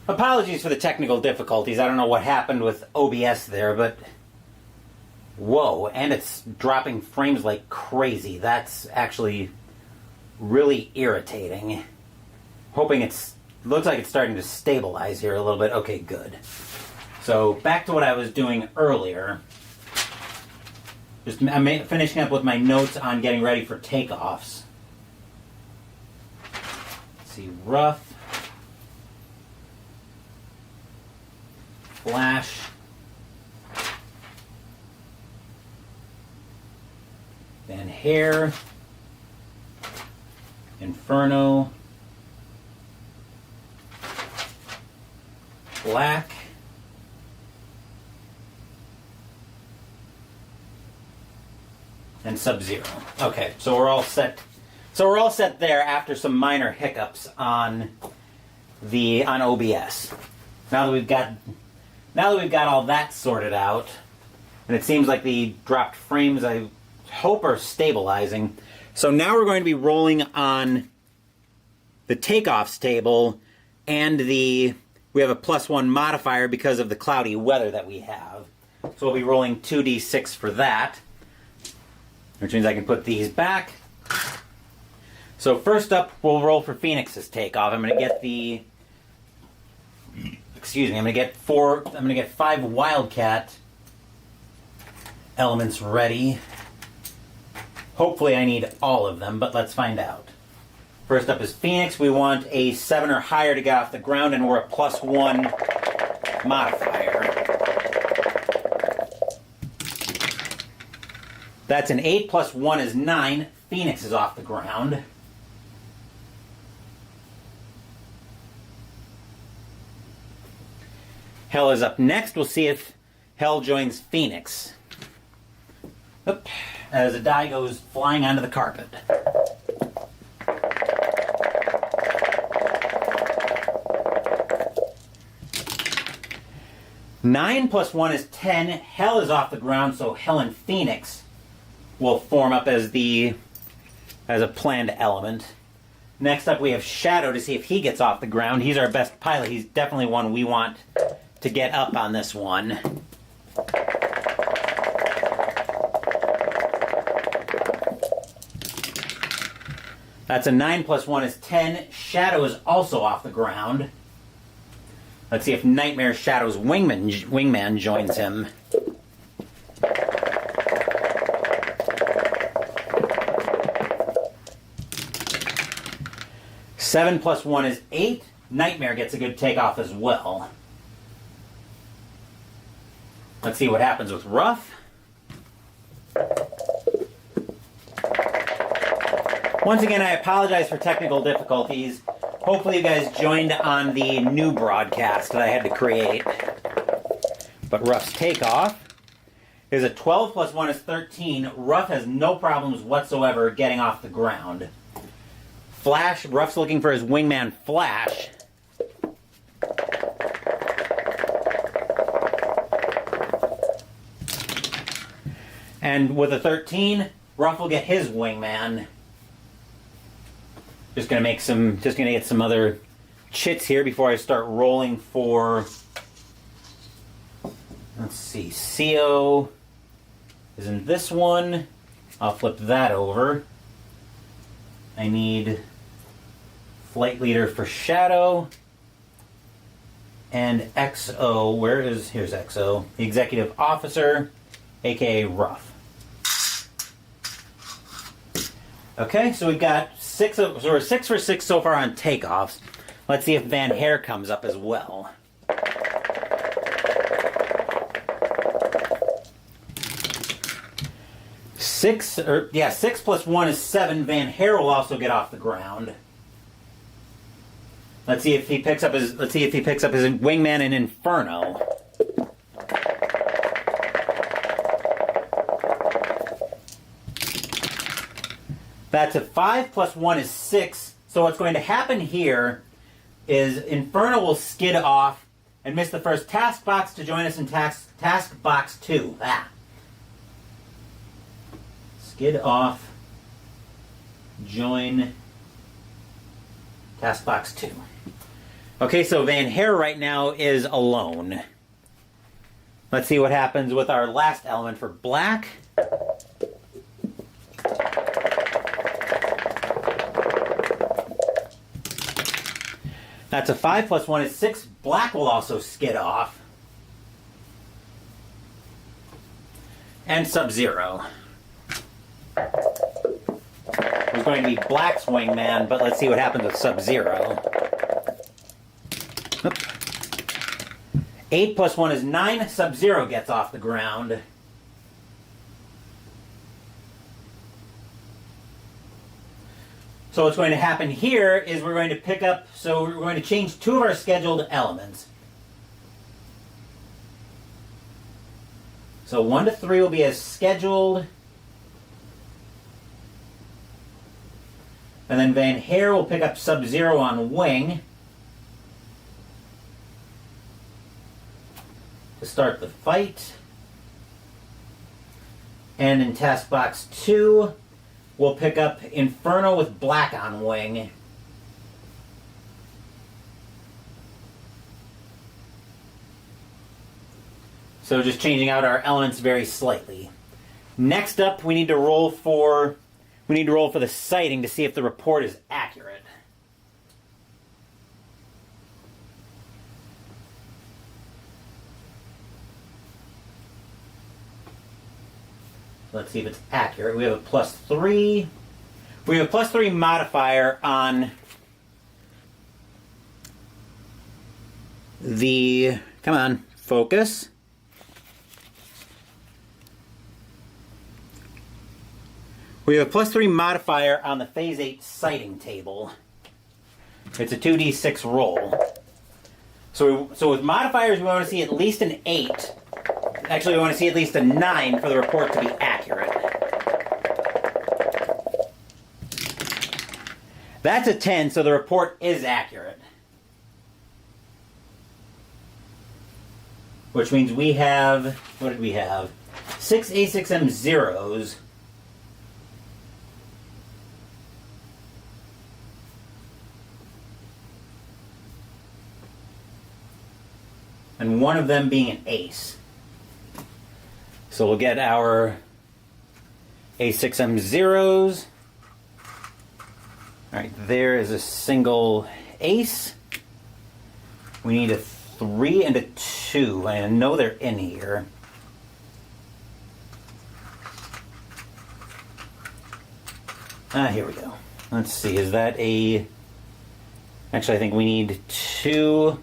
Apologies for the technical difficulties. I don't know what happened with OBS there, but whoa, and it's dropping frames like crazy. That's actually really irritating. Hoping looks like it's starting to stabilize here a little bit. Okay, good. So back to what I was doing earlier. I'm finishing up with my notes on getting ready for takeoffs. Let's see, rough, flash, Van Hare, Inferno, black, and Sub-Zero. Okay, so we're all set. So we're all set there after some minor hiccups on OBS. Now that we've got all that sorted out, and it seems like the dropped frames I hope are stabilizing. So now we're going to be rolling on the takeoffs table, and we have a +1 modifier because of the cloudy weather that we have. So we'll be rolling 2d6 for that, which means I can put these back. So first up, we'll roll for Phoenix's takeoff. I'm going to get I'm going to get 5 Wildcat elements ready. Hopefully I need all of them, but let's find out. First up is Phoenix. We want a 7 or higher to get off the ground, and we're a +1 modifier. That's an 8 + 1 is 9. Phoenix is off the ground. Hell is up next. We'll see if Hell joins Phoenix. Oop, as a die goes flying onto the carpet. Nine + 1 is 10. Hell is off the ground, so Hell and Phoenix will form up as a planned element. Next up we have Shadow to see if he gets off the ground. He's our best pilot. He's definitely one we want to get up on this one. That's a 9 + 1 is 10. Shadow is also off the ground. Let's see if Nightmare Shadow's wingman joins him. Seven + 1 is 8. Nightmare gets a good takeoff as well. Let's see what happens with Rough. Once again, I apologize for technical difficulties. Hopefully you guys joined on the new broadcast that I had to create. But Rough's takeoff is a 12 + 1 is 13. Rough has no problems whatsoever getting off the ground. Flash, Rough's looking for his wingman Flash. And with a 13, Rough will get his wingman. Just gonna get some other chits here before I start rolling for, let's see, CO is in this one. I'll flip that over. I need Flight Leader for Shadow. And XO, here's XO, the Executive Officer, aka Rough. Okay, so we've got so we're 6 for 6 so far on takeoffs. Let's see if Van Hare comes up as well. Six + 1 is 7. Van Hare will also get off the ground. Let's see if he picks up his wingman in Inferno. That's a 5 + 1 is 6. So what's going to happen here is Inferno will skid off and miss the first task box to join us in task box 2. Skid off, join task box 2. Okay, so Van Hare right now is alone. Let's see what happens with our last element for black. That's a 5 plus 1 is 6. Black will also skid off. And Sub-Zero. It was going to be black's wingman, but let's see what happens with Sub-Zero. 8 plus 1 is 9. Sub-Zero gets off the ground. So what's going to happen here is we're going to pick up, so we're going to change 2 of our scheduled elements. So 1 to 3 will be as scheduled. And then Van Hare will pick up Sub-Zero on wing to start the fight. And in task box 2, we'll pick up Inferno with black on wing. So just changing out our elements very slightly. Next up, we need to roll for the sighting to see if the report is accurate. Let's see if it's accurate. We have a +3. We have a +3 modifier on the, come on, focus. We have a +3 modifier on the Phase 8 sighting table. It's a 2d6 roll. So with modifiers, we want to see at least an 8. Actually, we want to see at least a 9 for the report to be accurate. That's a 10, so the report is accurate. Which means we have, what did we have? 6 A6M zeros. And one of them being an ace. So we'll get our A6M zeros. Alright, there is a single ace. We need a 3 and a 2. I know they're in here. Here we go. Let's see, is that a... Actually, I think we need 2.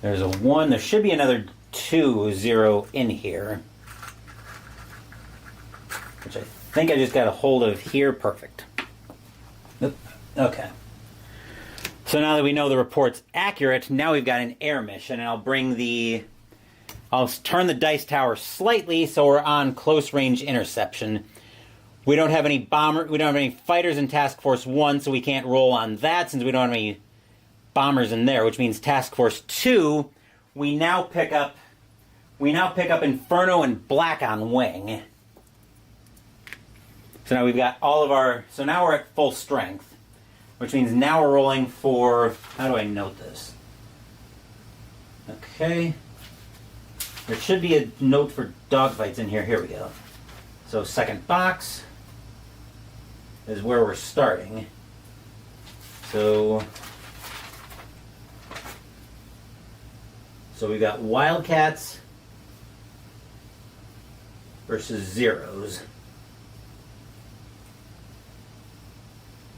There's a 1. There should be another 2 0 in here. Which I think I just got a hold of here. Perfect. Okay. So now that we know the report's accurate, now we've got an air mission, and I'll turn the dice tower slightly so we're on close range interception. We don't have any fighters in Task Force 1, so we can't roll on that since we don't have any bombers in there, which means Task Force 2, we now pick up Inferno and black on wing. So now we've got all of our, so now we're at full strength, which means now we're rolling for, how do I note this? Okay. There should be a note for dogfights in here. Here we go. So second box is where we're starting. So we've got Wildcats versus Zeros.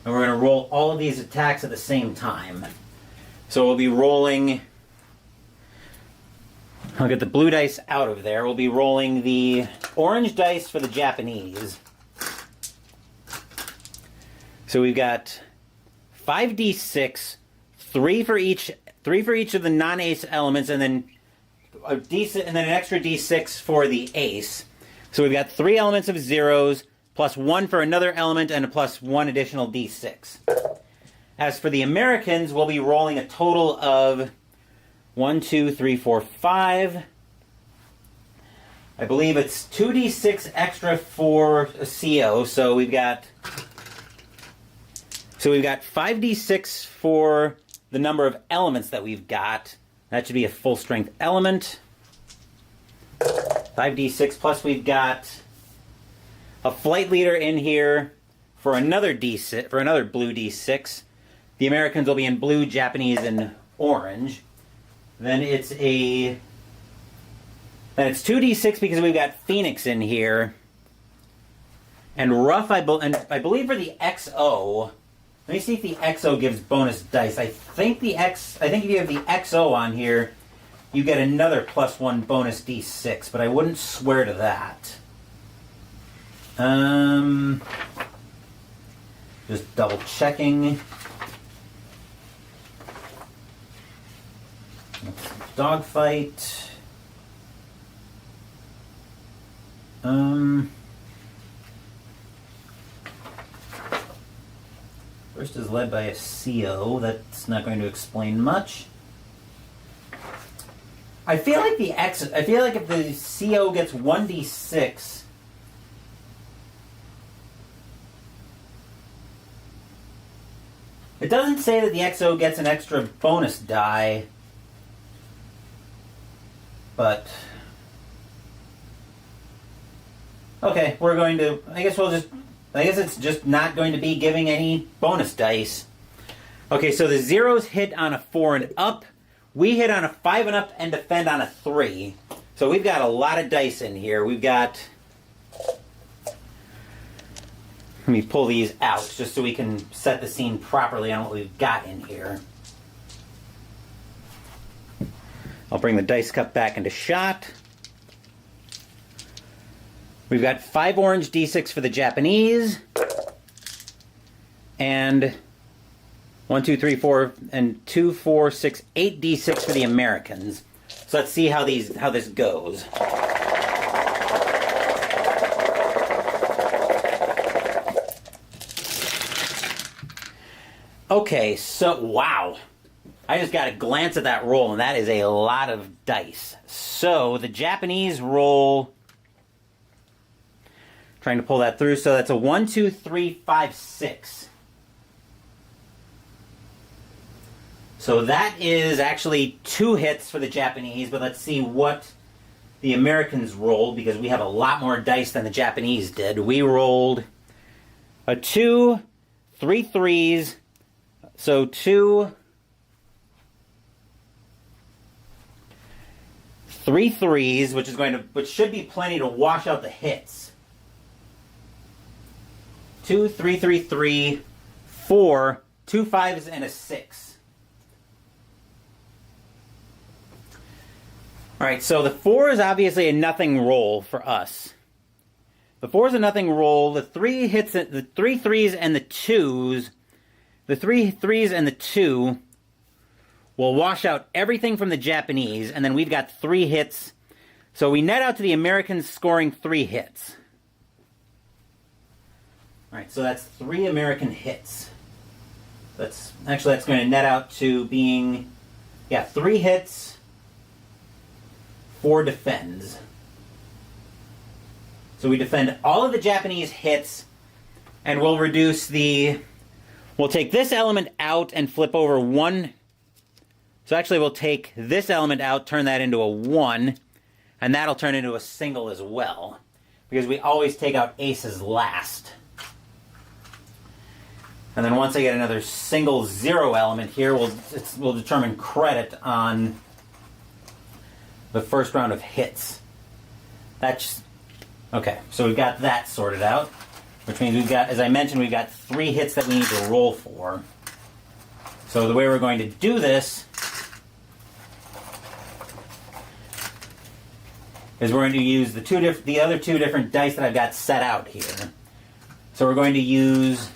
And we're going to roll all of these attacks at the same time. So we'll be rolling... I'll get the blue dice out of there. We'll be rolling the orange dice for the Japanese. So we've got 5d6, 3 for each of the non-ace elements, and then an extra d6 for the ace. So we've got 3 elements of zeros, plus 1 for another element, and a plus 1 additional d6. As for the Americans, we'll be rolling a total of 1, 2, 3, 4, 5. I believe it's 2d6 extra for a CO, so we've got So we've got 5d6 for the number of elements that we've got. That should be a full strength element. 5d6 plus we've got a flight leader in here for another d6, for another blue d6. The Americans will be in blue, Japanese in orange. Then it's 2d6 because we've got Phoenix in here. And rough, I believe for the XO. Let me see if the XO gives bonus dice. I think if you have the XO on here, you get another +1 bonus d6, but I wouldn't swear to that. Just double checking. Dogfight. First is led by a CO. That's not going to explain much. I feel like if the CO gets 1d6, it doesn't say that the XO gets an extra bonus die, but okay, we're going to. I guess it's just not going to be giving any bonus dice. Okay, so the zeros hit on a 4 and up. We hit on a 5 and up and defend on a 3. So we've got a lot of dice in here. We've got... Let me pull these out just so we can set the scene properly on what we've got in here. I'll bring the dice cup back into shot. We've got 5 orange d6 for the Japanese. And 1, 2, 3, 4, and 2, 4, 6, 8 d6 for the Americans. So let's see how this goes. Okay, so wow. I just got a glance at that roll, and that is a lot of dice. So the Japanese roll, trying to pull that through, so that's a 1, 2, 3, 5, 6. So that is actually 2 hits for the Japanese, but let's see what the Americans rolled, because we have a lot more dice than the Japanese did. We rolled a 2, 3 threes, so 2, 3 threes, which should be plenty to wash out the hits. 2, 3, 3, 3, 4, 2 5s, and a 6. Alright, so the 4 is obviously a nothing roll for us. The 4 is a nothing roll. The 3 hits, the 3 threes and the 2s, the 3 threes and the 2 will wash out everything from the Japanese, and then we've got 3 hits. So we net out to the Americans scoring 3 hits. Alright, so that's 3 American hits. That's going to net out to being, 3 hits, 4 defends. So we defend all of the Japanese hits, and we'll we'll take this element out and flip over 1. So actually we'll take this element out, turn that into a 1, and that'll turn into a single as well, because we always take out aces last. And then once I get another single 0 element here, we'll determine credit on the first round of hits. Okay, so we've got that sorted out, which means we've got, as I mentioned, we've got 3 hits that we need to roll for. So the way we're going to do this is we're going to use the other 2 different dice that I've got set out here. So we're going to use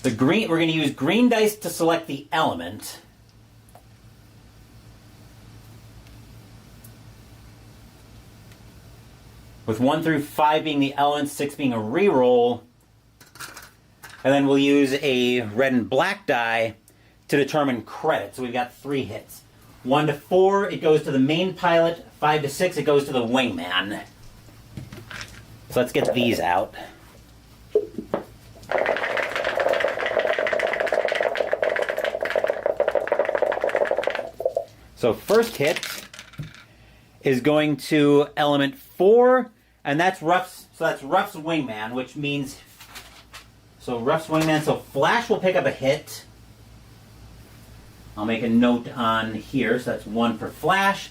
we're going to use green dice to select the element. With 1 through 5 being the elements, 6 being a reroll. And then we'll use a red and black die to determine credit. So we've got 3 hits. 1 to 4, it goes to the main pilot. 5 to 6, it goes to the wingman. So let's get these out. So first hit is going to element 4, and that's Ruff's. So that's Ruff's wingman, which means Ruff's wingman. So Flash will pick up a hit. I'll make a note on here. So that's 1 for Flash.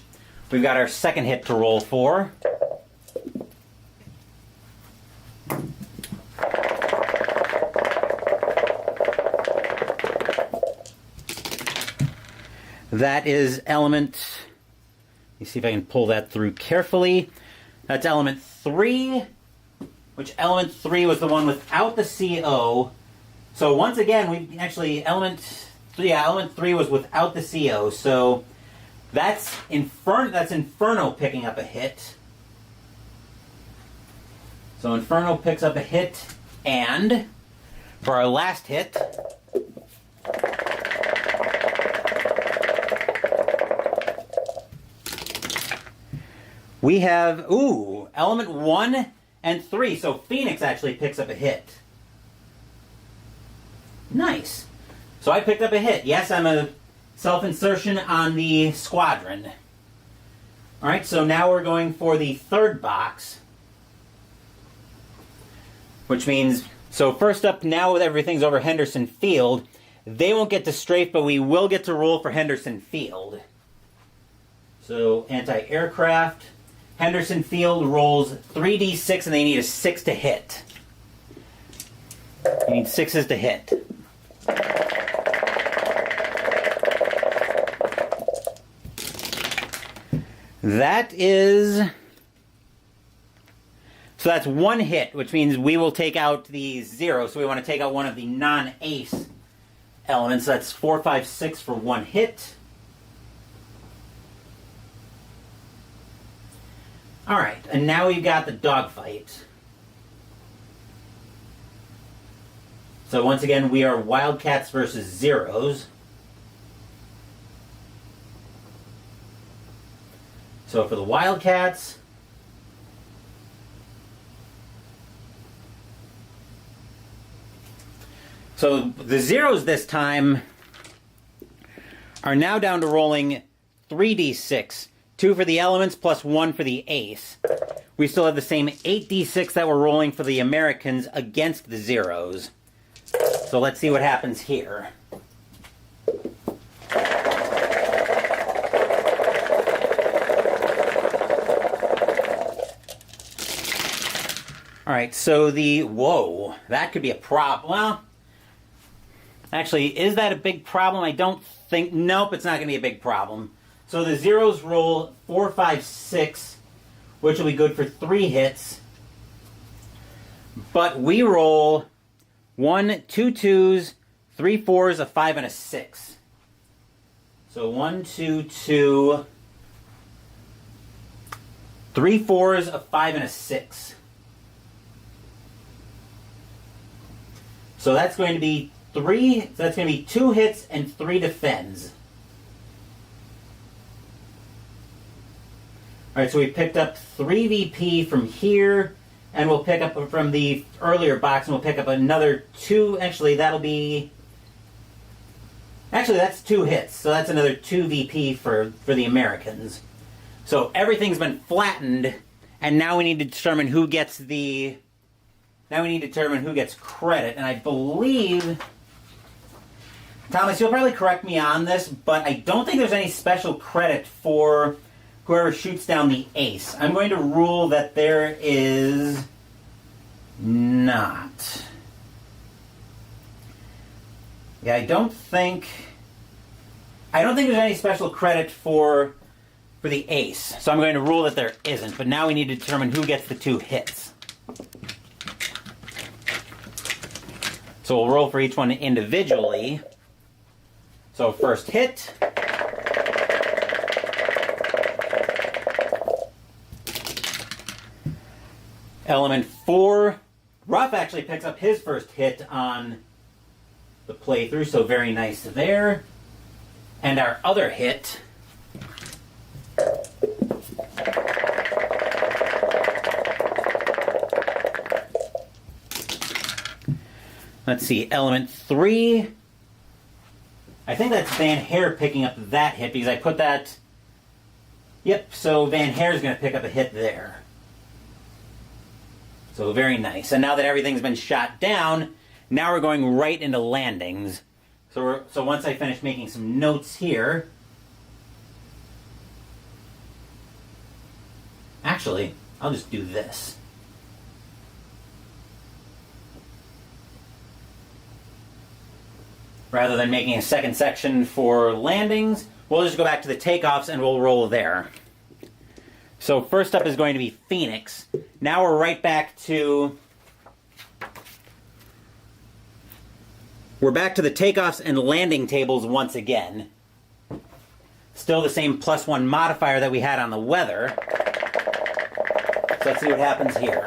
We've got our second hit to roll for. That is element, let me see if I can pull that through carefully. That's element 3, which element 3 was the one without the CO. So once again, we actually, element 3 was without the CO. So that's Inferno picking up a hit. So Inferno picks up a hit, and for our last hit, we have, element 1 and 3. So Phoenix actually picks up a hit. Nice. So I picked up a hit. Yes, I'm a self-insertion on the squadron. Alright, so now we're going for the third box. Which means, so first up, now with everything's over Henderson Field, they won't get to strafe, but we will get to roll for Henderson Field. So anti-aircraft. Henderson Field rolls 3d6 and they need a 6 to hit. You need 6s to hit. That is... So that's 1 hit, which means we will take out the 0. So we want to take out one of the non-ace elements. That's 4, 5, 6 for 1 hit. Alright, and now we've got the dogfight. So once again, we are Wildcats versus Zeros. So for the Wildcats, so the Zeros this time are now down to rolling 3d6. 2 for the elements plus 1 for the ace. We still have the same 8d6 that we're rolling for the Americans against the Zeros. So let's see what happens here. Alright, so whoa, that could be a problem. Well, actually, is that a big problem? I don't think, nope, it's not going to be a big problem. So the Zeros roll 4, 5, 6, which will be good for 3 hits. But we roll 1, 2 2s, 3 4s, a 5, and a 6. So 1, 2, 2, 3 4s, a 5, and a 6. So that's going to be 2 hits and 3 defends. Alright, so we picked up 3 VP from here, and we'll pick up from the earlier box, and we'll pick up another 2. Actually, that's 2 hits, so that's another 2 VP for the Americans. So everything's been flattened, and now we need to determine who gets credit, and I believe... Thomas, you'll probably correct me on this, but I don't think there's any special credit for whoever shoots down the ace. I'm going to rule that there is not. Yeah, I don't think there's any special credit for the ace. So I'm going to rule that there isn't, but now we need to determine who gets the 2 hits. So we'll roll for each one individually. So first hit. Element 4. Ruff actually picks up his first hit on the playthrough, so very nice there. And our other hit. Let's see, element 3. I think that's Van Hare picking up that hit because I put that Yep, so Van Hair's going to pick up a hit there. So very nice. And now that everything's been shot down, now we're going right into landings. So once I finish making some notes here... Actually, I'll just do this. Rather than making a second section for landings, we'll just go back to the takeoffs and we'll roll there. So first up is going to be Phoenix. Now we're right back to... We're back to the takeoffs and landing tables once again. Still the same +1 modifier that we had on the weather. So let's see what happens here.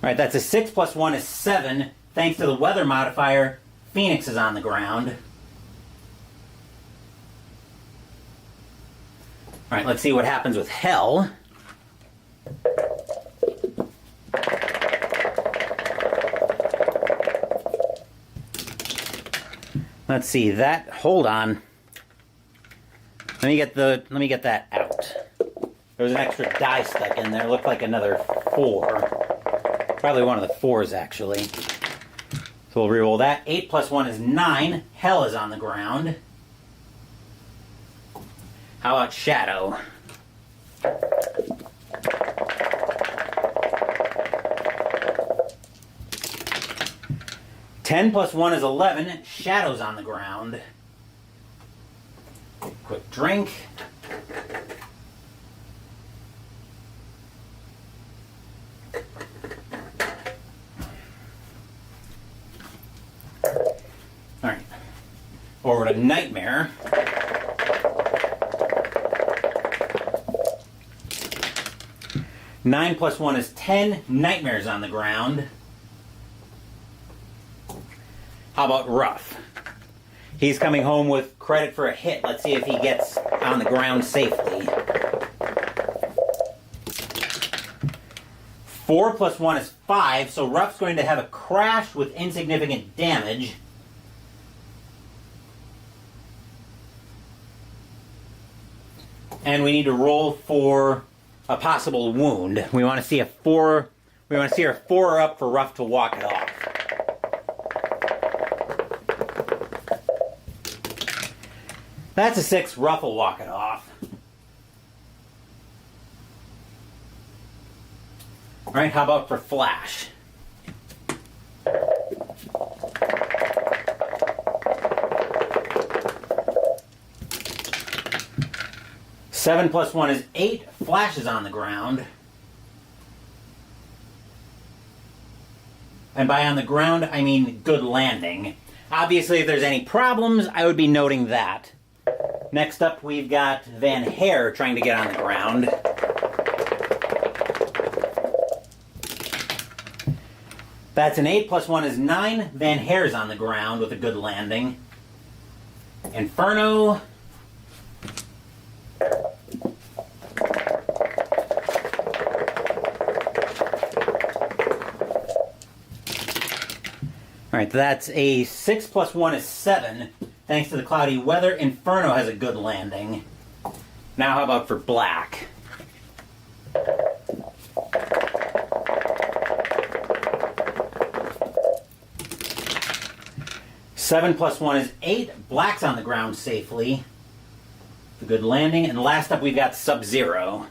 Alright, that's a 6 + 1 is 7. Thanks to the weather modifier, Phoenix is on the ground. Alright, let's see what happens with Hell. Let's see that. Hold on. Let me get that out. There was an extra die stuck in there. It looked like another 4. Probably one of the 4s, actually. So we'll reroll that. 8 + 1 is 9. Hell is on the ground. How about Shadow? Ten + 1 is 11. Shadow's on the ground. Quick drink. Alright. Over to Nightmare. Nine + 1 is 10. Nightmare's on the ground. How about Rough? He's coming home with credit for a hit. Let's see if he gets on the ground safely. 4 + 1 is 5, so Rough's going to have a crash with insignificant damage. And we need to roll for a possible wound. We want to see a 4. We want to see our 4 up for Rough to walk it off. That's a 6. Rough will walk it off. Alright, how about for Flash? Seven + 1 is 8. Flash is on the ground. And by on the ground, I mean good landing. Obviously, if there's any problems, I would be noting that. Next up, we've got Van Hair trying to get on the ground. That's an 8 + 1 is 9. Van Hair's on the ground with a good landing. Inferno. Alright, that's a 6 + 1 is 7. Thanks to the cloudy weather, Inferno has a good landing. Now how about for Black? Seven + 1 is 8. Black's on the ground safely. A good landing. And last up we've got Sub-Zero.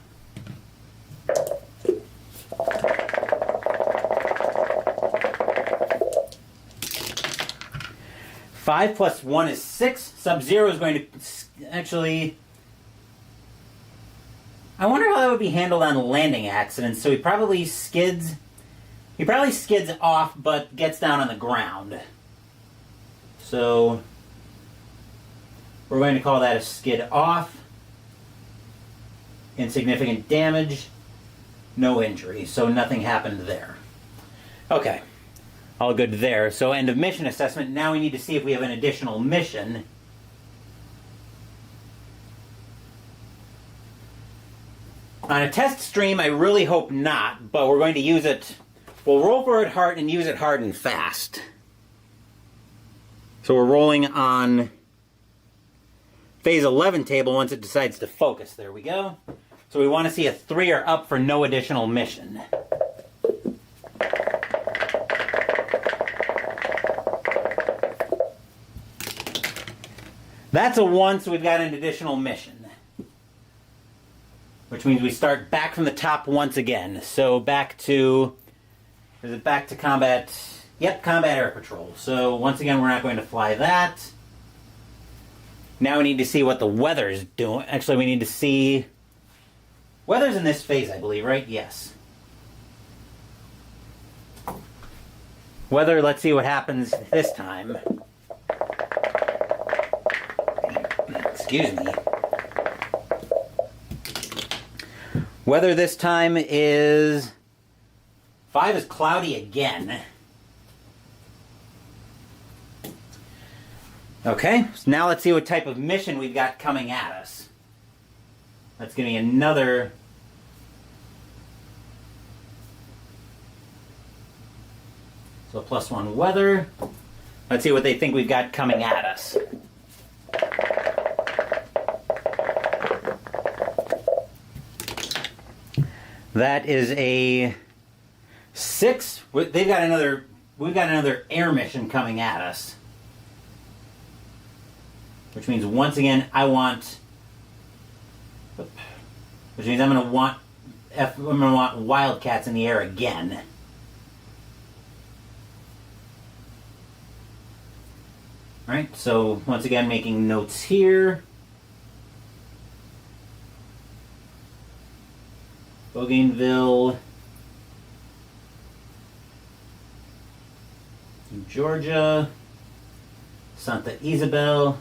5 + 1 is 6. Sub-Zero is going to actually... I wonder how that would be handled on landing accidents. So he probably skids... He probably skids off, but gets down on the ground. So... we're going to call that a skid off. Insignificant damage. No injury. So nothing happened there. Okay. All good there. So end of mission assessment. Now we need to see if we have an additional mission. On a test stream, I really hope not, but we're going to use it. We'll roll for it hard and use it hard and fast. So we're rolling on phase 11 table once it decides to focus. There we go. So we want to see a 3 or up for no additional mission. That's a 1, so we've got an additional mission. Which means we start back from the top once again. So back to... Is it back to combat? Yep, combat air patrol. So once again, we're not going to fly that. Now we need to see what the weather's doing. Actually, we need to see... Weather's in this phase, I believe, right? Yes. Weather, let's see what happens this time. Excuse me. Weather this time is... 5 is cloudy again. Okay, so now let's see what type of mission we've got coming at us. That's going to be another... So +1 weather. Let's see what they think we've got coming at us. That is a 6. We've got another air mission coming at us. Which means once again I'm going to want Wildcats in the air again. Alright, so once again making notes here. Bougainville, Georgia, Santa Isabel,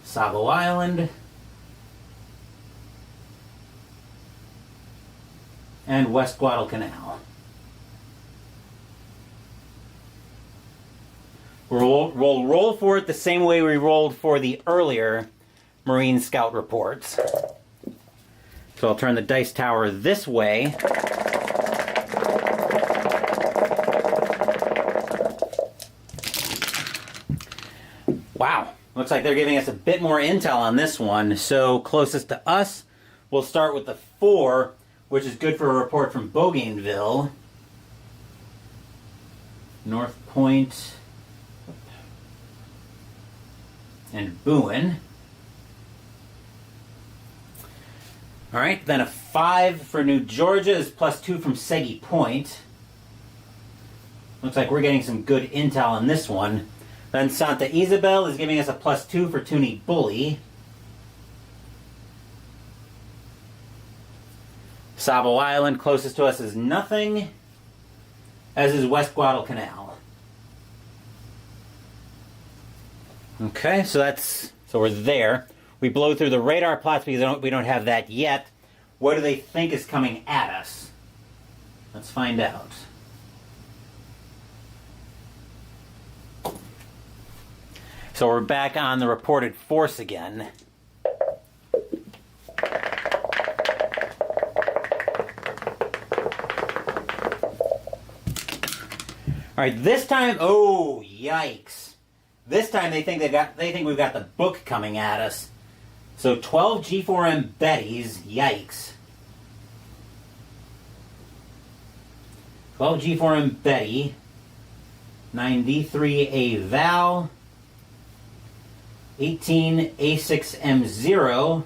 Savo Island, and West Guadalcanal. We'll roll for it the same way we rolled for the earlier Marine Scout reports. So I'll turn the dice tower this way. Wow, looks like they're giving us a bit more intel on this one. So closest to us, we'll start with the 4, which is good for a report from Bougainville. North Point and Boone. Alright, then a 5 for New Georgia is +2 from Seggy Point. Looks like we're getting some good intel on this one. Then Santa Isabel is giving us a +2 for Toonie Bully. Savo Island, closest to us, is nothing, as is West Guadalcanal. Okay, so we're there. We blow through the radar plots because we don't have that yet. What do they think is coming at us? Let's find out. So we're back on the reported force again. Alright, this time, oh yikes. This time they think we've got the book coming at us. So 12 G4M Bettys, yikes. 12 G4M Betty, 9 D3A Val, 18 A6M0,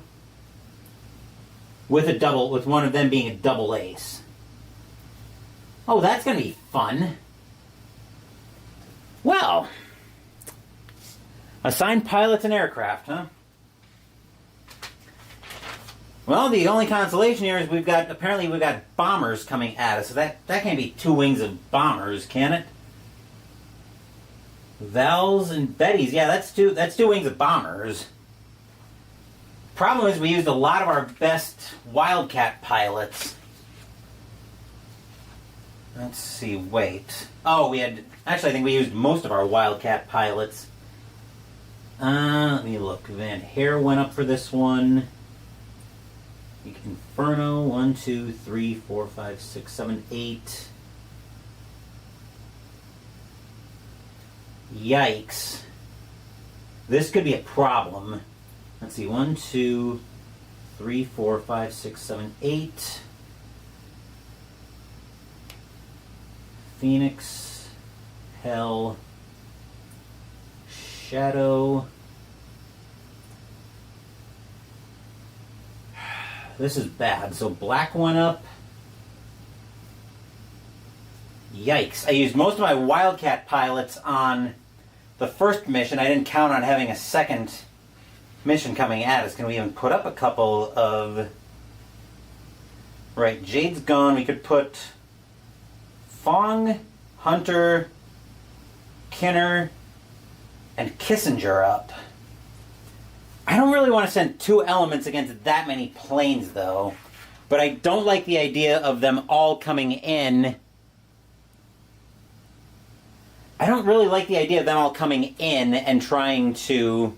with one of them being a double ace. Oh, that's going to be fun. Well, assigned pilots and aircraft, huh? Well, the only consolation here is apparently we've got bombers coming at us. So that can't be 2 wings of bombers, can it? Vals and Bettys, yeah, that's two wings of bombers. Problem is we used a lot of our best Wildcat pilots. Let's see, wait. Oh, I think we used most of our Wildcat pilots. Let me look. Van Hare went up for this one. Inferno, 1, 2, 3, 4, 5, 6, 7, 8. Yikes. This could be a problem. Let's see, 1, 2, 3, 4, 5, 6, 7, 8. Phoenix, Hell, Shadow. This is bad. So black went up. Yikes. I used most of my Wildcat pilots on the first mission. I didn't count on having a second mission coming at us. Can we even put up a couple of... Right, Jade's gone. We could put Fong, Hunter, Kinner, and Kissinger up. I don't really want to send 2 elements against that many planes, though. But I don't like the idea of them all coming in. I don't really like the idea of them all coming in and trying to...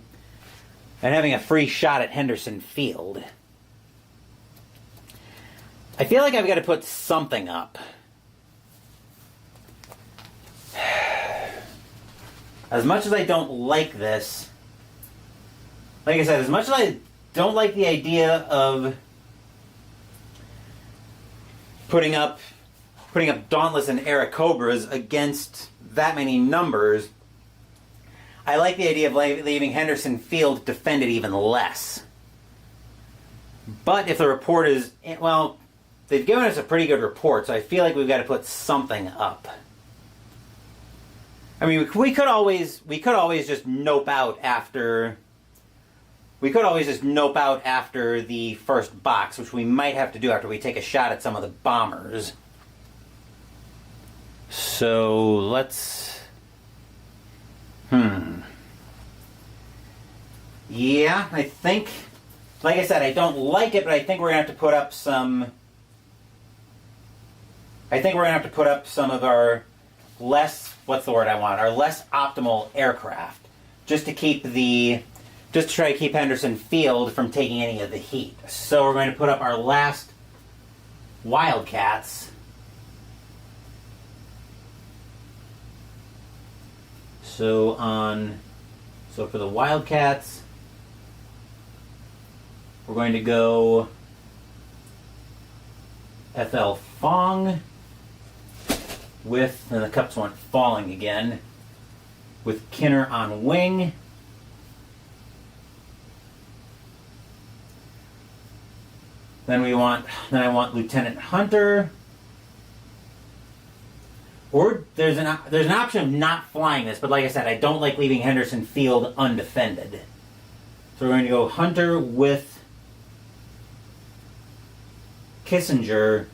and having a free shot at Henderson Field. I feel like I've got to put something up. As much as I don't like this... Like I said, as much as I don't like the idea of putting up Dauntless and Airacobras against that many numbers, I like the idea of leaving Henderson Field defended even less. But if the report is... well, they've given us a pretty good report, so I feel like we've got to put something up. I mean, we could always just nope out after... We could always just nope out after the first box, which we might have to do after we take a shot at some of the bombers. So, let's... Yeah, I think... Like I said, I don't like it, but I think we're going to have to put up some... I think we're going to have to put up some of our less... What's the word I want? Our less optimal aircraft. Just to keep the... Just to try to keep Henderson Field from taking any of the heat. So we're going to put up our last Wildcats. So for the Wildcats, we're going to go FL Fong with, and the cups weren't falling again, with Kinner on wing. Then I want Lieutenant Hunter. Or there's an option of not flying this, but like I said, I don't like leaving Henderson Field undefended. So we're going to go Hunter with Kissinger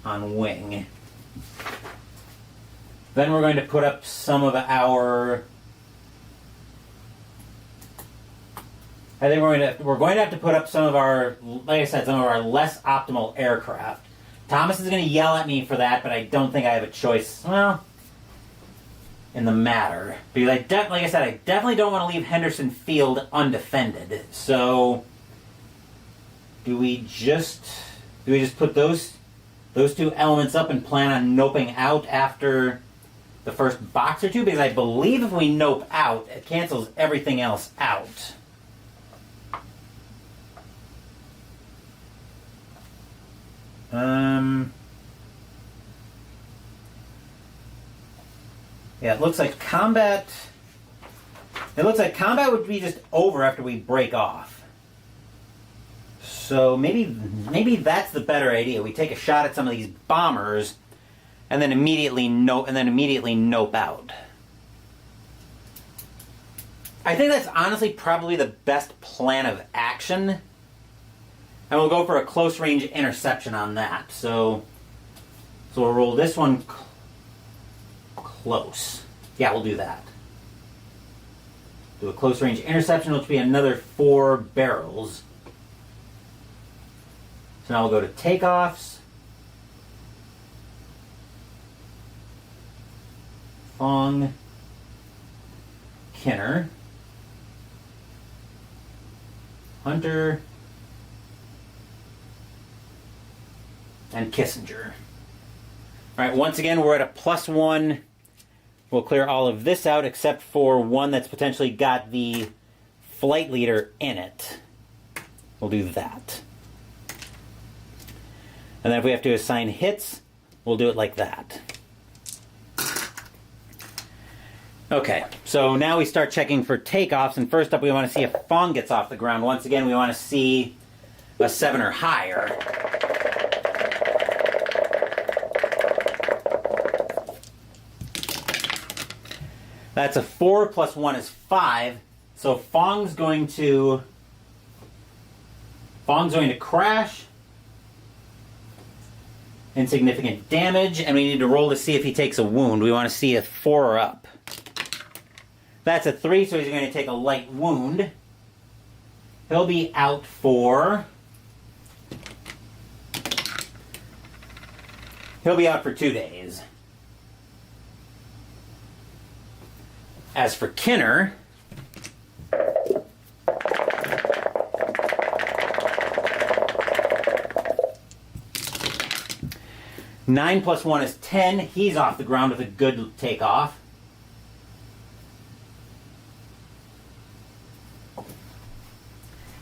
on wing. Then we're going to put up some of our... I think we're going to have to put up some of our, like I said, some of our less optimal aircraft. Thomas is going to yell at me for that, but I don't think I have a choice, well, in the matter. Because like I said, I definitely don't want to leave Henderson Field undefended. So, do we just put those 2 elements up and plan on noping out after the first box or 2? Because I believe if we nope out, it cancels everything else out. Yeah, it looks like combat would be just over after we break off. So maybe that's the better idea. We take a shot at some of these bombers and then immediately nope out. I think that's honestly probably the best plan of action. And we'll go for a close-range interception on that. So we'll roll this one close. Yeah, we'll do that. Do a close-range interception, which will be another 4 barrels. So now we'll go to takeoffs. Fong. Kinner. Hunter. And Kissinger. All right, once again, we're at a +1 We'll clear all of this out except for one that's potentially got the flight leader in it. We'll do that. And then if we have to assign hits, we'll do it like that. Okay, so now we start checking for takeoffs, and first up we want to see if Fong gets off the ground. Once again, we want to see a 7 or higher. That's a 4 plus 1 is 5. So Fong's going to crash. Insignificant damage, and we need to roll to see if he takes a wound. We want to see a 4 or up. That's a 3, so he's going to take a light wound. He'll be out for 2 days. As for Kinner, nine plus 1 is 10. He's off the ground with a good takeoff.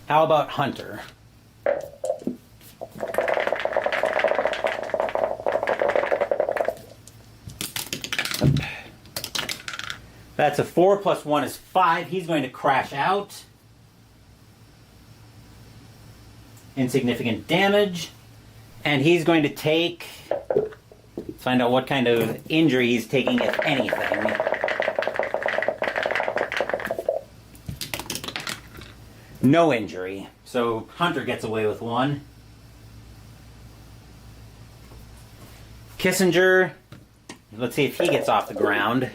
How about Hunter? That's a 4 plus 1 is 5. He's going to crash out. Insignificant damage. And he's going to take... Let's find out what kind of injury he's taking, if anything. No injury. So Hunter gets away with 1. Kissinger, let's see if he gets off the ground.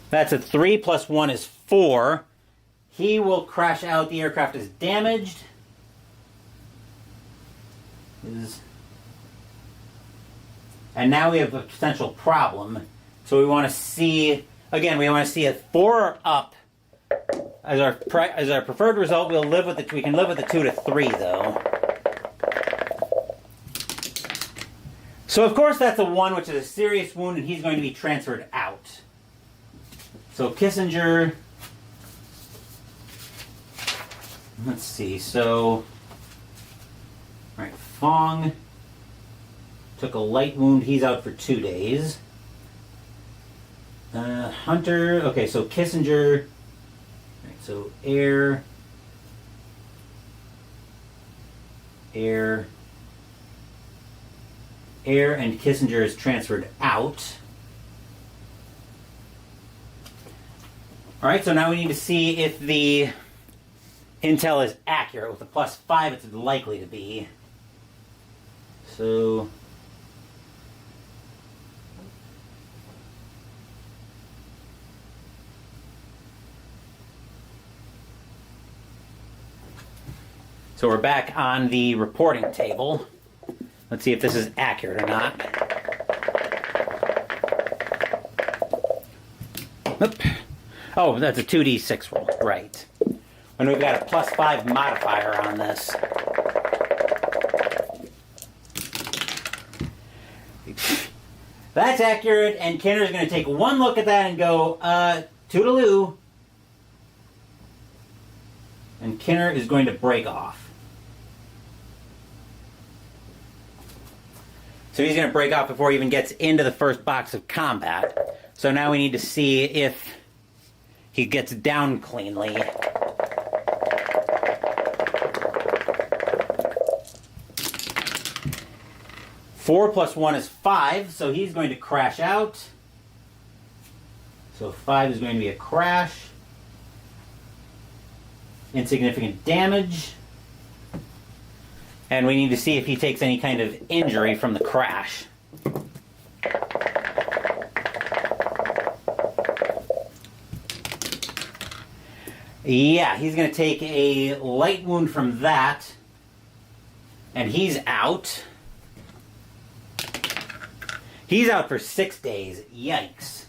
That's a 3 plus 1 is 4. He will crash out. The aircraft is damaged. And now we have a potential problem. So we want to see, again, we want to see a 4 or up as our preferred result. We can live with the 2 to 3 though. So of course that's a 1, which is a serious wound, and he's going to be transferred out. So Kissinger, let's see, so, all right, Fong took a light wound, he's out for 2 days. Hunter, okay, so Kissinger, all right, so air, and Kissinger is transferred out. All right, so now we need to see if the intel is accurate. With a plus 5, it's likely to be. So we're back on the reporting table. Let's see if this is accurate or not. Oop. Oh, that's a 2d6 roll, right. And we've got a plus 5 modifier on this. That's accurate, and Kinner's going to take one look at that and go, toodaloo. And Kinner is going to break off. So he's going to break off before he even gets into the first box of combat. So now we need to see if he gets down cleanly. Four plus 1 is 5, so he's going to crash out. So 5 is going to be a crash. Insignificant damage. And we need to see if he takes any kind of injury from the crash. Yeah, he's going to take a light wound from that. And he's out. He's out for 6 days. Yikes.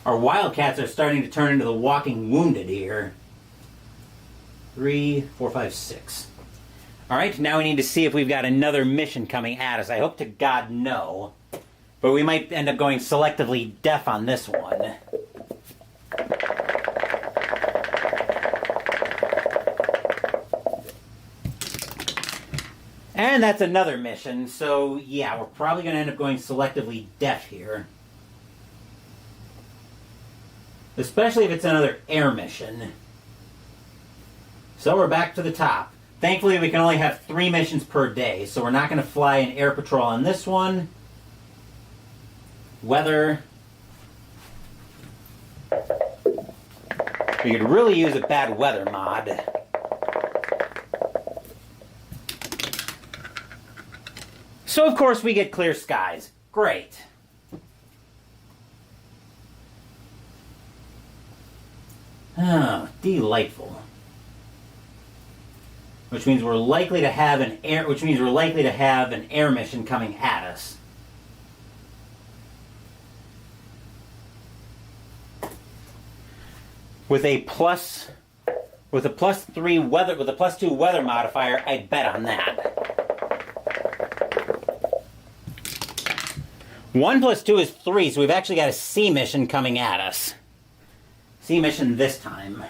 Our Wildcats are starting to turn into the walking wounded here. 3, 4, 5, 6. All right, now we need to see if we've got another mission coming at us. I hope to God no, but we might end up going selectively deaf on this one. And that's another mission, so yeah, we're probably going to end up going selectively deaf here. Especially if it's another air mission. So we're back to the top. Thankfully, we can only have 3 missions per day, so we're not going to fly an air patrol on this one. Weather. We could really use a bad weather mod. So, of course, we get clear skies. Great. Oh, delightful. Which means we're likely to have an air mission coming at us. With a plus 2 weather modifier, I'd bet on that. 1 plus 2 is 3, so we've actually got a sea mission coming at us. Sea mission this time.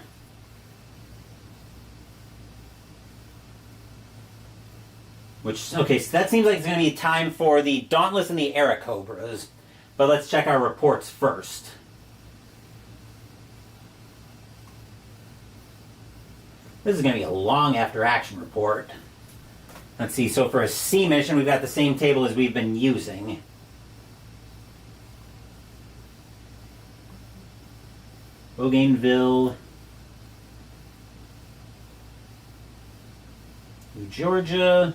Okay, so that seems like it's going to be time for the Dauntless and the Airacobras. But let's check our reports first. This is going to be a long after action report. Let's see, so for a sea mission, we've got the same table as we've been using. Bougainville, New Georgia,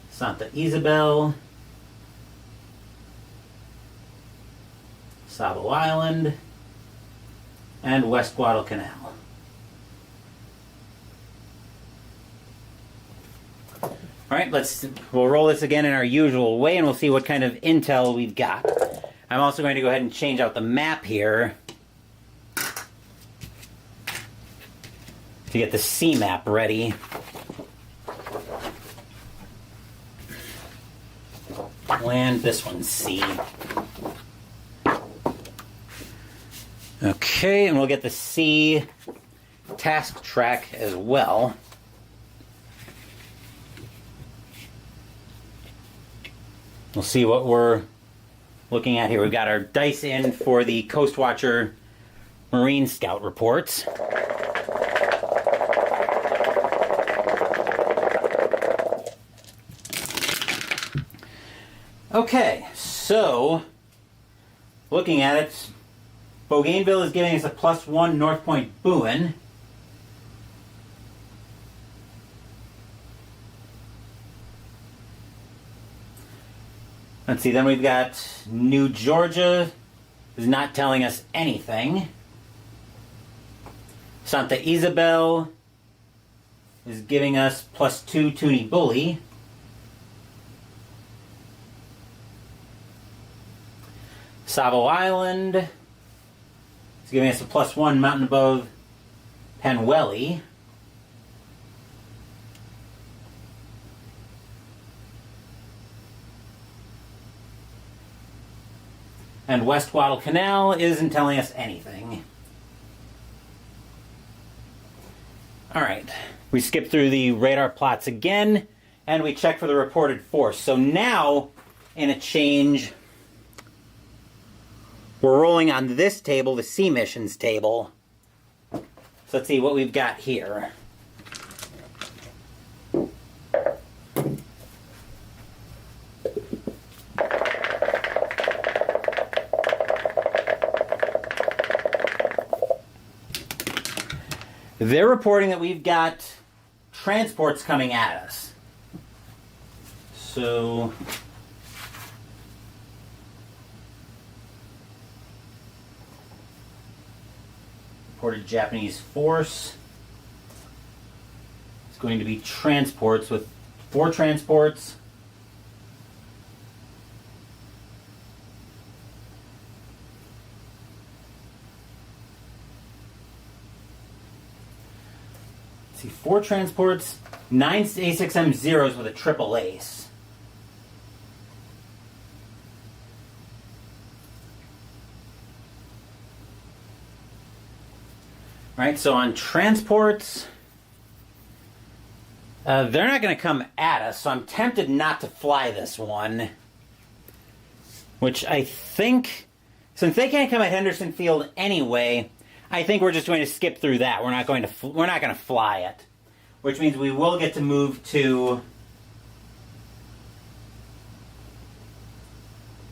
Santa Isabel, Savo Island, and West Guadalcanal. All right, we'll roll this again in our usual way, and we'll see what kind of intel we've got. I'm also going to go ahead and change out the map here to get the sea map ready. Land, this one's sea. Okay, and we'll get the sea task track as well. We'll see what we're looking at here. We've got our dice in for the Coast Watcher Marine Scout reports. Okay, so looking at it, Bougainville is giving us a +1 North Point Boone. Let's see, then we've got New Georgia is not telling us anything. Santa Isabel is giving us +2 Toonie Bully. Savo Island is giving us a +1 mountain above Penwelly. And West Guadalcanal isn't telling us anything. Alright, we skip through the radar plots again, and we check for the reported force. So now, in a change, we're rolling on this table, the sea missions table. So let's see what we've got here. They're reporting that we've got transports coming at us. So reported Japanese force. It's going to be transports with 4 transports. see, 4 transports, 9 A6M zeros with a triple ace. All right, so on transports, they're not going to come at us, so I'm tempted not to fly this one. Which I think, since they can't come at Henderson Field anyway, I think we're just going to skip through that. We're not going to fly it, which means we will get to move to.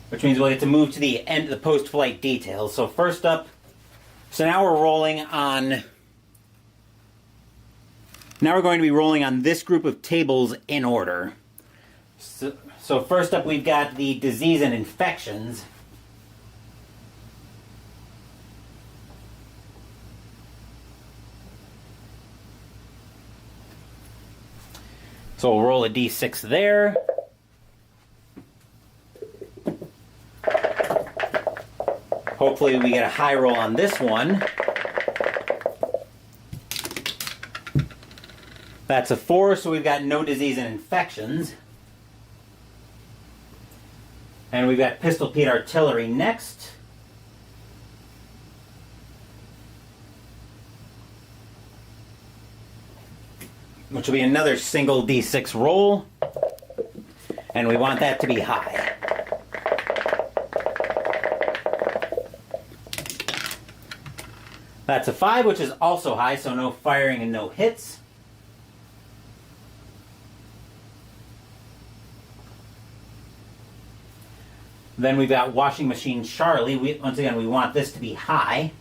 Which means we'll get to move to the end of the post-flight details. So first up. So now we're rolling on. Now we're going to be rolling on this group of tables in order. So first up, we've got the disease and infections. So we'll roll a d6 there. Hopefully we get a high roll on this one. That's a 4, so we've got no disease and infections. And we've got Pistol Pete Artillery next. Which will be another single d6 roll. And we want that to be high. That's a 5, which is also high, so no firing and no hits. Then we've got Washing Machine Charlie. Once again, we want this to be high.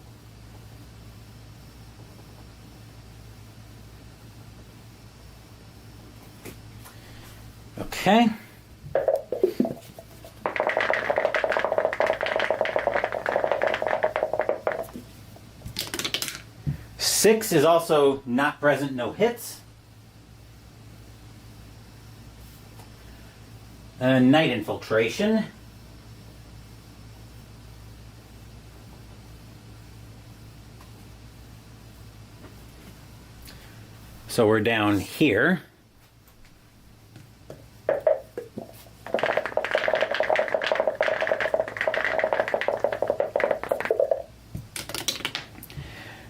Okay. Six is also not present, no hits. Night Infiltration. So we're down here.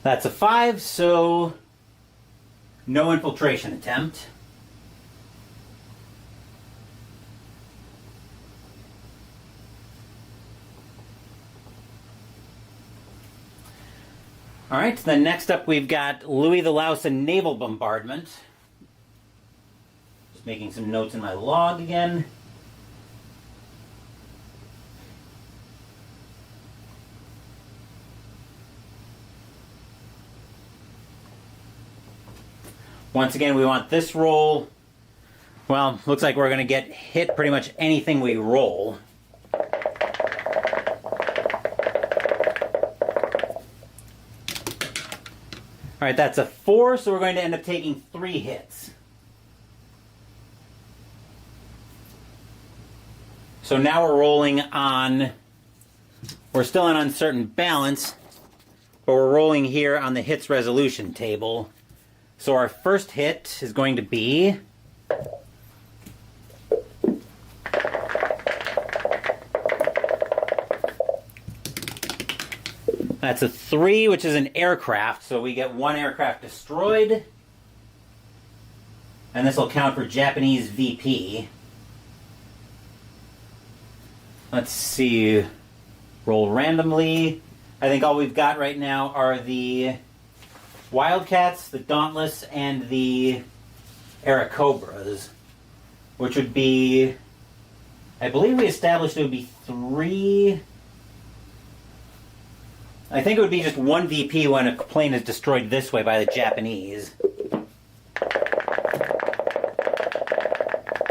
That's a 5, so no infiltration attempt. All right, then next up we've got Louis the Louse and Naval Bombardment. Just making some notes in my log again. Once again, we want this roll. Well, looks like we're going to get hit pretty much anything we roll. All right, that's a 4, so we're going to end up taking 3 hits. So now we're rolling on, we're still on uncertain balance, but we're rolling here on the hits resolution table. So our first hit is going to be that's a 3, which is an aircraft, so we get 1 aircraft destroyed. And this will count for Japanese VP. Let's see. Roll randomly. I think all we've got right now are the Wildcats, the Dauntless, and the Airacobras, which would be, I believe we established it would be 3. I think it would be just 1 VP when a plane is destroyed this way by the Japanese.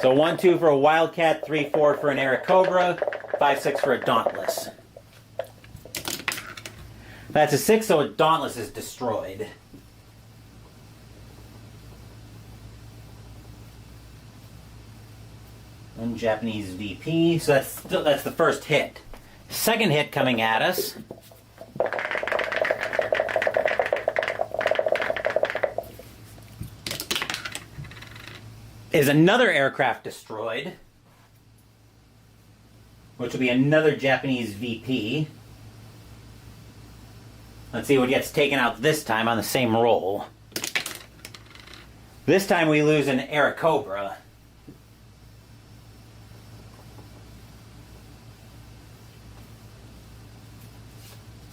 So 1, 2 for a Wildcat, 3, 4 for an Airacobra, 5, 6 for a Dauntless. That's a 6, so a Dauntless is destroyed. One Japanese VP, so that's the first hit. Second hit coming at us. is another aircraft destroyed, which will be another Japanese VP. Let's see what gets taken out this time on the same roll. This time we lose an Airacobra.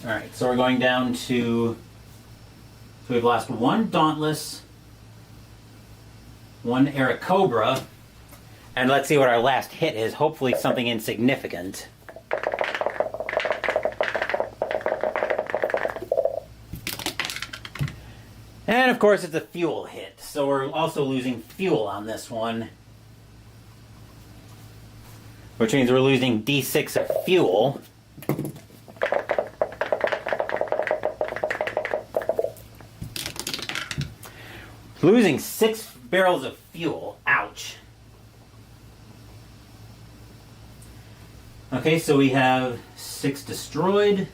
Alright, so we're going down to... So we've lost one Dauntless, one Airacobra, and let's see what our last hit is. Hopefully something insignificant. And of course it's a fuel hit, so we're also losing fuel on this one. Which means we're losing D6 of fuel. Losing 6 barrels of fuel. Ouch. Okay, so we have 6 destroyed.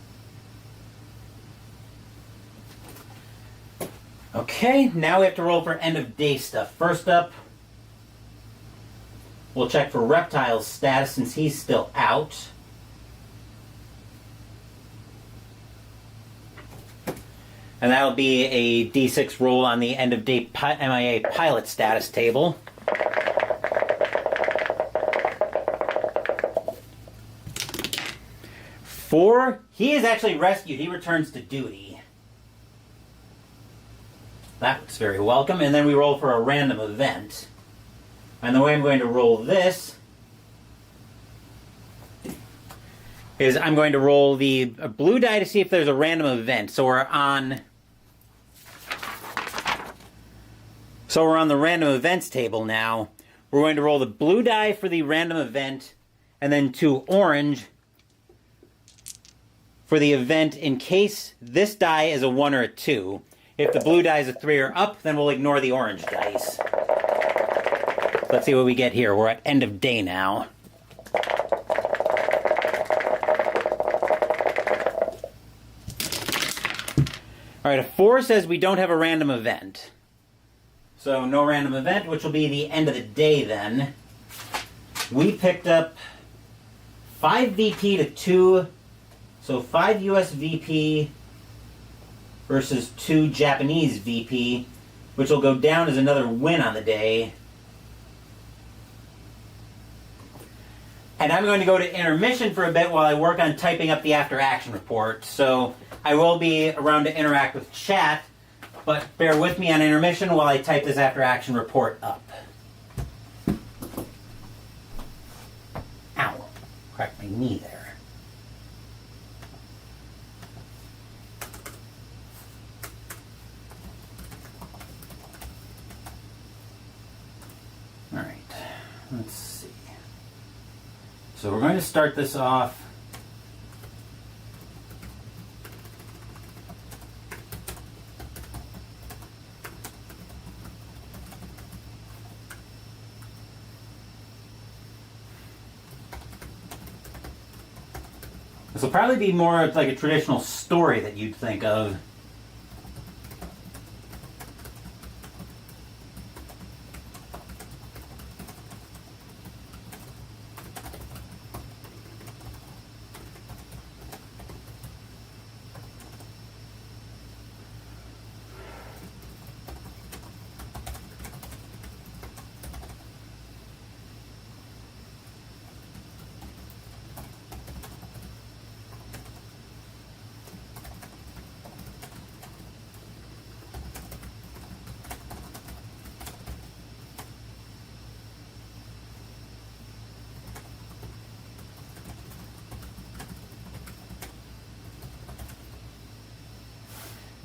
Okay, now we have to roll for end of day stuff. First up, we'll check for Reptile's status since he's still out. And that'll be a D6 roll on the end of day MIA pilot status table. Four, he is actually rescued. He returns to duty. That's very welcome. And then we roll for a random event. And the way I'm going to roll this is I'm going to roll the blue die to see if there's a random event. So we're on the random events table now. We're going to roll the blue die for the random event and then 2 orange for the event in case this die is a 1 or a 2. If the blue die is a 3 or up, then we'll ignore the orange dice. Let's see what we get here. We're at end of day now. Alright, a 4 says we don't have a random event. So no random event, which will be the end of the day then. We picked up 5 VP to 2, so 5 US VP versus 2 Japanese VP, which will go down as another win on the day. And I'm going to go to intermission for a bit while I work on typing up the after-action report. So I will be around to interact with chat, but bear with me on intermission while I type this after-action report up. Ow. Cracked my knee there. Alright, let's see. So we're going to start this off. This will probably be more like a traditional story that you'd think of.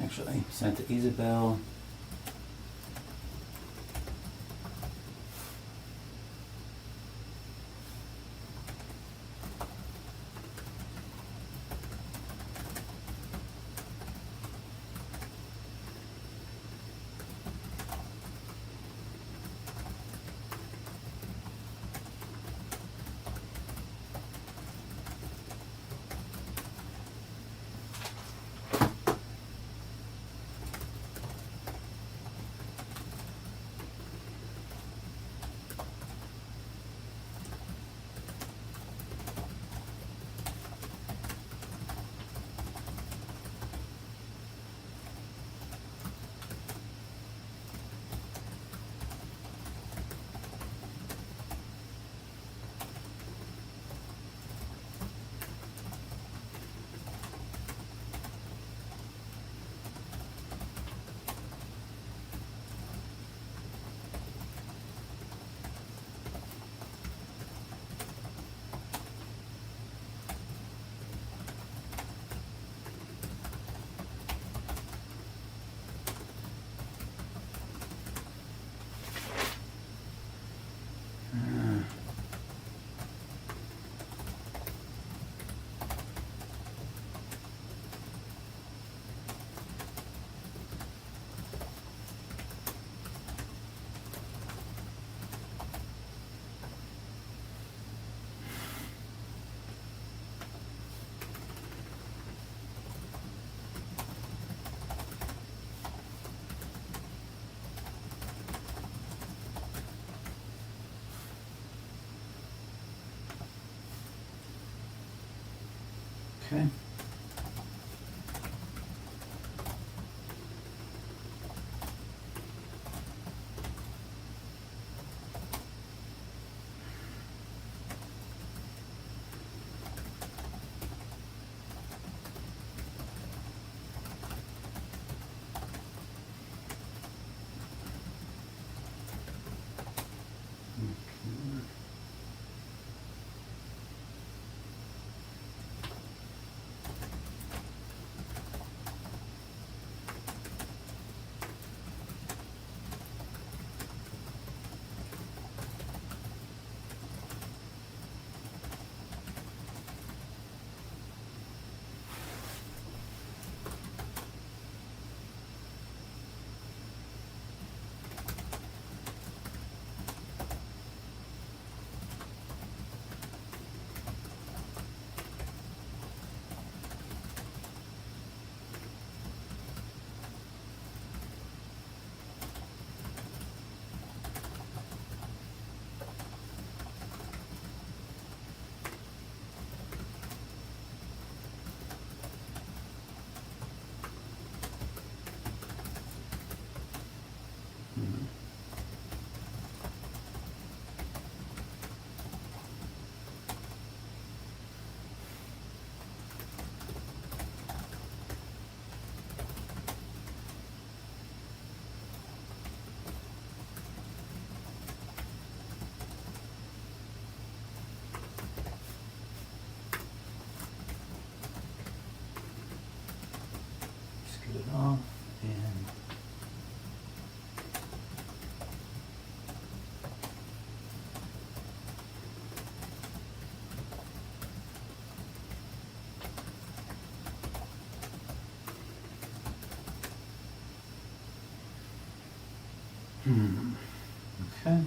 Actually, sent to Isabel. Okay. Scoot it off and okay.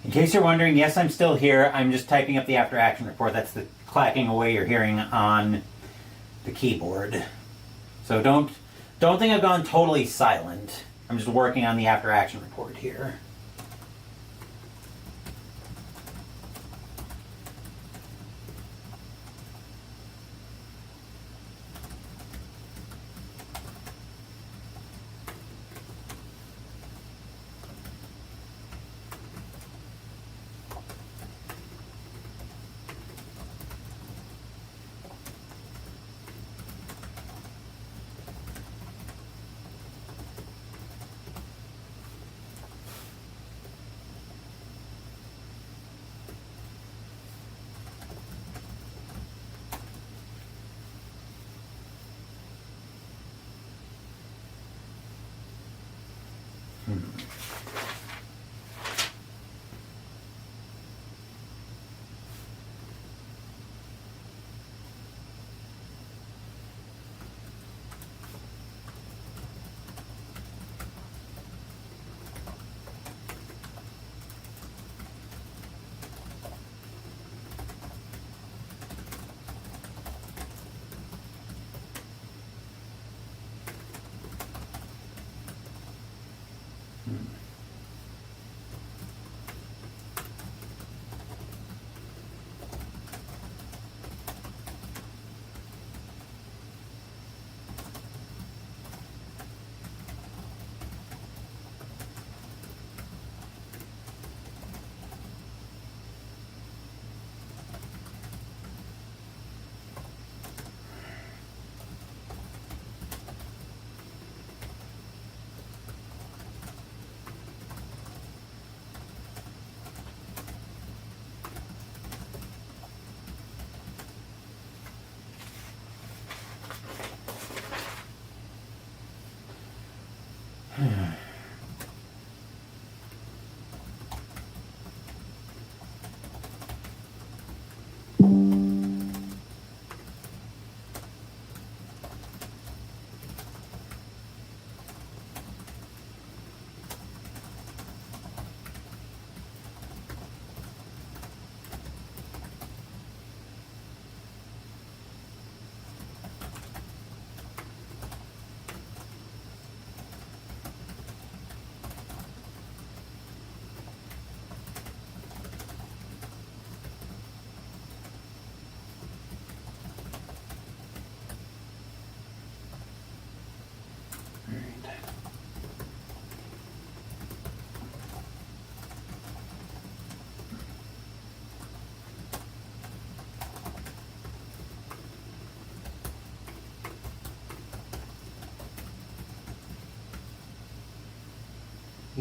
In case you're wondering, yes, I'm still here. I'm just typing up the after action report. That's the clacking away you're hearing on the keyboard. So don't think I've gone totally silent. I'm just working on the after action report here.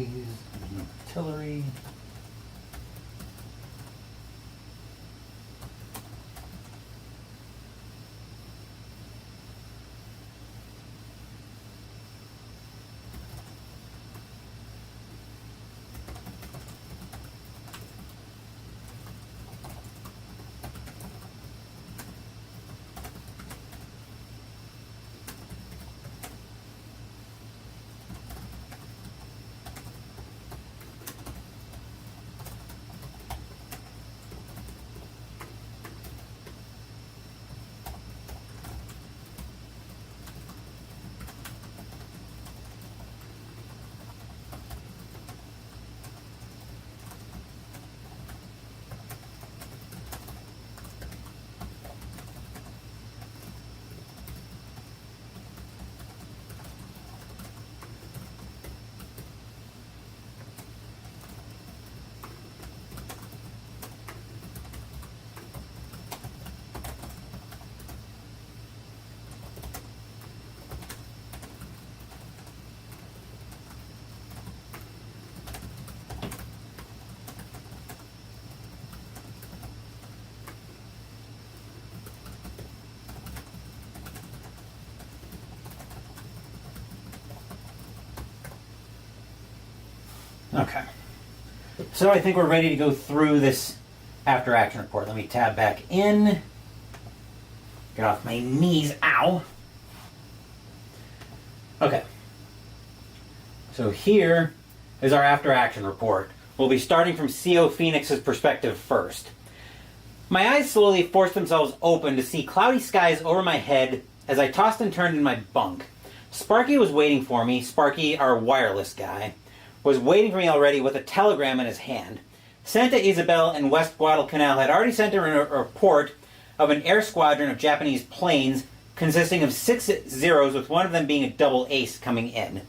Sparky's artillery. Okay. So I think we're ready to go through this after action report. Let me tab back in. Get off my knees. Ow. Okay. So here is our after action report. We'll be starting from CO Phoenix's perspective first. My eyes slowly forced themselves open to see cloudy skies over my head as I tossed and turned in my bunk. Sparky was waiting for me. Sparky, our wireless guy, was waiting for me already with a telegram in his hand. Santa Isabel and West Guadalcanal had already sent a report of an air squadron of Japanese planes consisting of 6 Zeros, with one of them being a double ace coming in.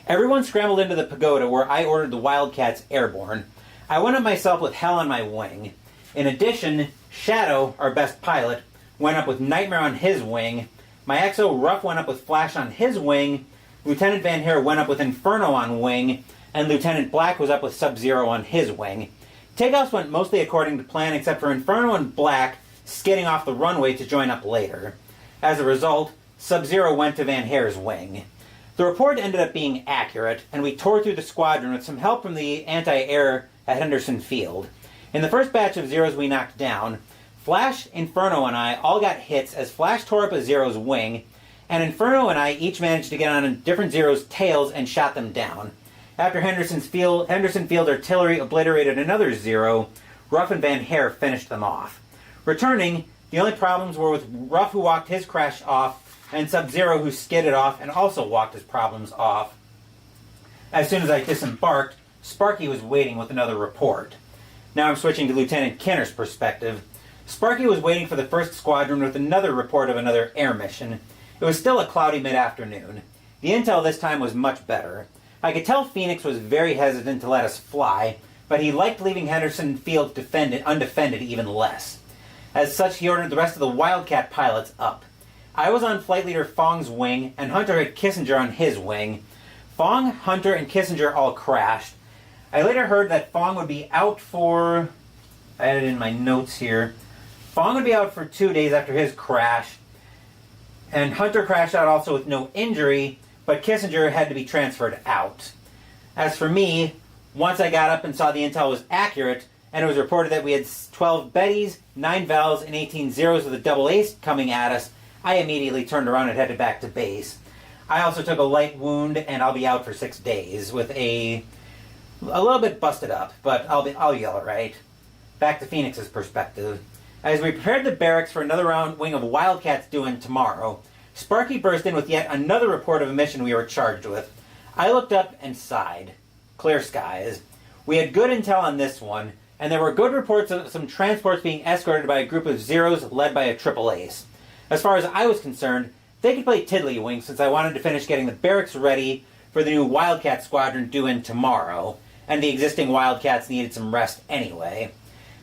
Everyone scrambled into the pagoda where I ordered the Wildcats airborne. I went up myself with hell on my wing. In addition, Shadow, our best pilot, went up with Nightmare on his wing. My XO Ruff went up with Flash on his wing. Lieutenant Van Hare went up with Inferno on wing. And Lieutenant Black was up with Sub-Zero on his wing. Takeoffs went mostly according to plan, except for Inferno and Black skidding off the runway to join up later. As a result, Sub-Zero went to Van Hare's wing. The report ended up being accurate, and we tore through the squadron with some help from the anti-air at Henderson Field. In the first batch of Zeros we knocked down, Flash, Inferno, and I all got hits as Flash tore up a Zero's wing, and Inferno and I each managed to get on different Zeros' tails and shot them down. After Henderson Field artillery obliterated another Zero, Ruff and Van Hare finished them off. Returning, the only problems were with Ruff, who walked his crash off, and Sub-Zero, who skidded off and also walked his problems off. As soon as I disembarked, Sparky was waiting with another report. Now I'm switching to Lieutenant Kinner's perspective. Sparky was waiting for the first squadron with another report of another air mission. It was still a cloudy mid-afternoon. The intel this time was much better. I could tell Phoenix was very hesitant to let us fly, but he liked leaving Henderson Field undefended even less. As such, he ordered the rest of the Wildcat pilots up. I was on Flight Leader Fong's wing, and Hunter had Kissinger on his wing. Fong, Hunter, and Kissinger all crashed. I later heard that Fong would be out for... I had it in my notes here. Fong would be out for 2 days after his crash, and Hunter crashed out also with no injury, but Kissinger had to be transferred out. As for me, once I got up and saw the intel was accurate, and it was reported that we had 12 Bettys, 9 Vals, and 18 Zeros with a double ace coming at us, I immediately turned around and headed back to base. I also took a light wound, and I'll be out for 6 days with a little bit busted up, but I'll be all right. Back to Phoenix's perspective. As we prepared the barracks for another round wing of Wildcats due in tomorrow, Sparky burst in with yet another report of a mission we were charged with. I looked up and sighed. Clear skies. We had good intel on this one, and there were good reports of some transports being escorted by a group of Zeros led by a triple ace. As far as I was concerned, they could play tiddlywink since I wanted to finish getting the barracks ready for the new Wildcat squadron due in tomorrow, and the existing Wildcats needed some rest anyway.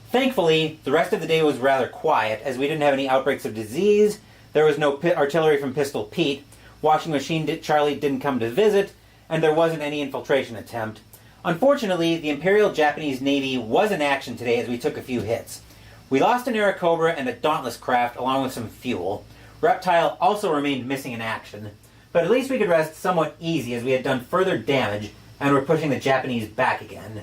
Thankfully, the rest of the day was rather quiet, as we didn't have any outbreaks of disease. There was no artillery from Pistol Pete, Washing Machine Charlie didn't come to visit, and there wasn't any infiltration attempt. Unfortunately, the Imperial Japanese Navy was in action today as we took a few hits. We lost an Airacobra and a Dauntless craft along with some fuel. Reptile also remained missing in action, but at least we could rest somewhat easy as we had done further damage and were pushing the Japanese back again.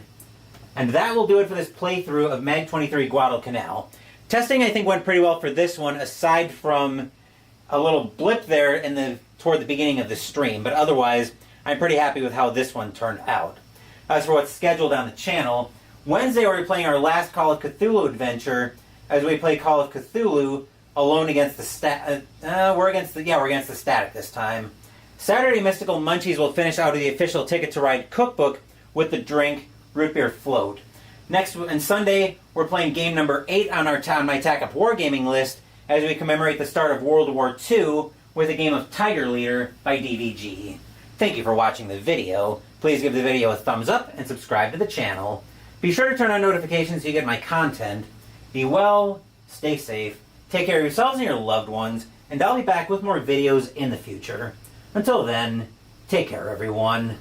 And that will do it for this playthrough of MAG-23 Guadalcanal. Testing, I think, went pretty well for this one, aside from a little blip there toward the beginning of the stream, but otherwise, I'm pretty happy with how this one turned out. As for what's scheduled on the channel, Wednesday we're playing our last Call of Cthulhu adventure as we play Call of Cthulhu alone against the we're against the static this time. Saturday, Mystical Munchies will finish out of the official Ticket to Ride cookbook with the drink Root Beer Float. Next, and Sunday, we're playing game number 8 on my TACUP Wargaming list as we commemorate the start of World War II with a game of Tiger Leader by DVG. Thank you for watching the video. Please give the video a thumbs up and subscribe to the channel. Be sure to turn on notifications so you get my content. Be well, stay safe, take care of yourselves and your loved ones, and I'll be back with more videos in the future. Until then, take care everyone.